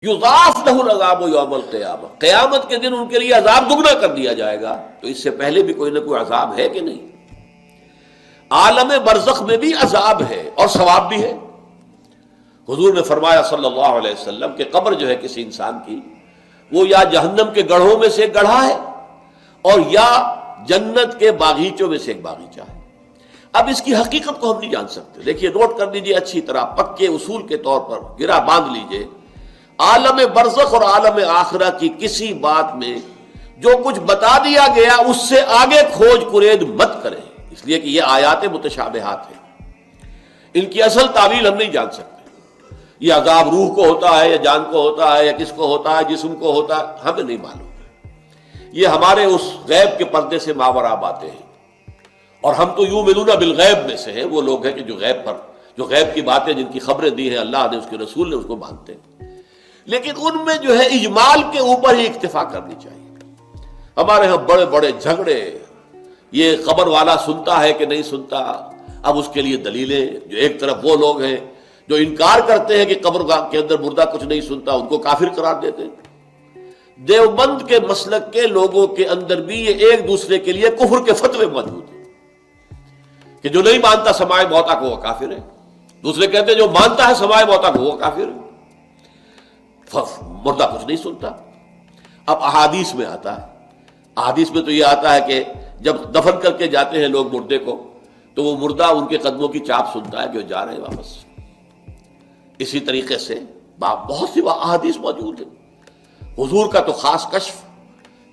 یضاعف لہ العذاب یوم القیامہ، قیامت کے دن ان کے لیے عذاب دگنا کر دیا جائے گا۔ تو اس سے پہلے بھی کوئی نہ کوئی عذاب ہے کہ نہیں؟ عالم برزخ میں بھی عذاب ہے اور ثواب بھی ہے۔ حضور نے فرمایا صلی اللہ علیہ وسلم کہ قبر جو ہے کسی انسان کی، وہ یا جہنم کے گڑھوں میں سے ایک گڑھا ہے اور یا جنت کے باغیچوں میں سے ایک باغیچہ ہے۔ اب اس کی حقیقت کو ہم نہیں جان سکتے۔ دیکھیے، نوٹ کر لیجیے اچھی طرح، پکے اصول کے طور پر گرہ باندھ لیجیے، عالم برزخ اور عالم آخرہ کی کسی بات میں جو کچھ بتا دیا گیا اس سے آگے کھوج کرید مت کریں، اس لیے کہ یہ آیات متشابہات ہیں، ان کی اصل تعویل ہم نہیں جان سکتے۔ یہ عذاب روح کو ہوتا ہے یا جان کو ہوتا ہے یا کس کو ہوتا ہے، جسم کو ہوتا ہے، ہمیں نہیں معلوم۔ یہ ہمارے اس غیب کے پردے سے ماوراء باتیں ہیں، اور ہم تو یؤمنون بالغیب میں سے ہیں، وہ لوگ ہیں کہ جو غیب کی باتیں، جن کی خبریں دی ہیں اللہ نے، اس کے رسول نے، اس کو مانتے ہیں۔ لیکن ان میں جو ہے اجمال کے اوپر ہی اکتفا کرنی چاہیے۔ ہمارے ہاں بڑے بڑے جھگڑے، یہ قبر والا سنتا ہے کہ نہیں سنتا، اب اس کے لیے دلیلیں، جو ایک طرف وہ لوگ ہیں جو انکار کرتے ہیں کہ قبر کے اندر مردہ کچھ نہیں سنتا، ان کو کافر قرار دیتے ہیں۔ دیوبند کے مسلک کے لوگوں کے اندر بھی یہ ایک دوسرے کے لیے کفر کے فتوے موجود ہیں کہ جو نہیں مانتا سماع موتیٰ کو وہ کافر ہے، دوسرے کہتے ہیں جو مانتا ہے سماع موتیٰ کو وہ کافر ہے، مردہ کچھ نہیں سنتا۔ اب احادیث میں آتا ہے، احادیث میں تو یہ آتا ہے کہ جب دفن کر کے جاتے ہیں لوگ مردے کو، تو وہ مردہ ان کے قدموں کی چاپ سنتا ہے کہ وہ جا رہے ہیں واپس۔ اسی طریقے سے بہت سی احادیث موجود ہیں۔ حضور کا تو خاص کشف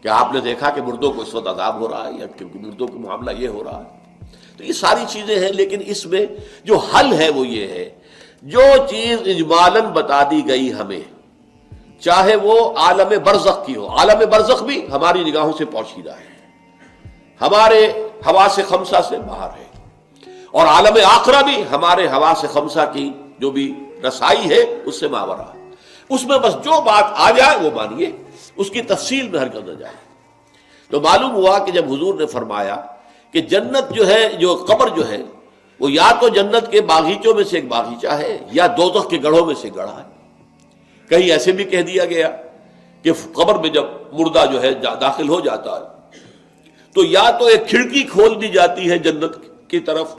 کہ آپ نے دیکھا کہ مردوں کو اس وقت عذاب ہو رہا ہے یا کہ مردوں کا معاملہ یہ ہو رہا ہے۔ تو یہ ساری چیزیں ہیں، لیکن اس میں جو حل ہے وہ یہ ہے، جو چیز اجمالاً بتا دی گئی ہمیں، چاہے وہ عالم برزخ کی ہو، عالم برزخ بھی ہماری نگاہوں سے پوشیدہ ہے، ہمارے حواس خمسہ سے باہر ہے، اور عالم آخرہ بھی ہمارے حواس خمسہ کی جو بھی رسائی ہے اس سے ماوراء ہے۔ اس میں بس جو بات آ جائے وہ مانیے، اس کی تفصیل میں ہرگز نہ جائے۔ تو معلوم ہوا کہ جب حضور نے فرمایا کہ جنت جو ہے، جو قبر جو ہے، وہ یا تو جنت کے باغیچوں میں سے ایک باغیچہ ہے یا دوزخ کے گڑھوں میں سے گڑھا ہے۔ کہیں ایسے بھی کہہ دیا گیا کہ قبر میں جب مردہ جو ہے داخل ہو جاتا ہے تو یا تو ایک کھڑکی کھول دی جاتی ہے جنت کی طرف،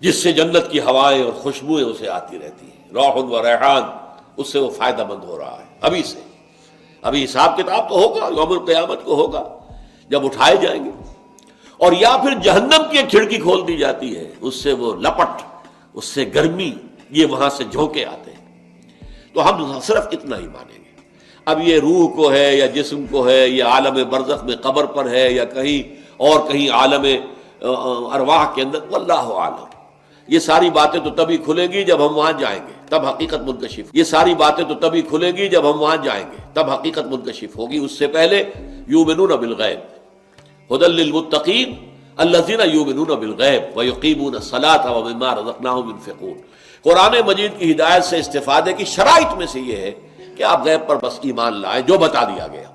جس سے جنت کی ہوائیں اور خوشبوئیں اسے آتی رہتی ہیں، روح و ریحان، اس سے وہ فائدہ مند ہو رہا ہے ابھی سے۔ ابھی حساب کتاب تو ہوگا، یوم القیامت کو ہوگا جب اٹھائے جائیں گے۔ اور یا پھر جہنم کی ایک کھڑکی کھول دی جاتی ہے، اس سے وہ لپٹ، اس سے گرمی، یہ وہاں سے جھونکے آتے ہیں۔ تو ہم صرف اتنا ہی مانیں گے۔ اب یہ روح کو ہے یا جسم کو ہے، یہ عالم برزخ میں قبر پر ہے یا کہیں اور کہیں عالم ارواح کے اندر، واللہ عالم۔ یہ ساری باتیں تو تبھی کھلیں گی جب ہم وہاں جائیں گے، تب حقیقت منکشف۔ یہ ساری باتیں تو تبھی کھلیں گی جب ہم وہاں جائیں گے، تب حقیقت منکشف ہوگی۔ اس سے پہلے یؤمنون بالغیب ھدی للمتقین الذین یؤمنون بالغیب ویقیمون الصلاۃ ومما رزقناہم ينفقون۔ قرآن مجید کی ہدایت سے استفادے کی شرائط میں سے یہ ہے کہ آپ غیب پر بس ایمان لائیں جو بتا دیا گیا۔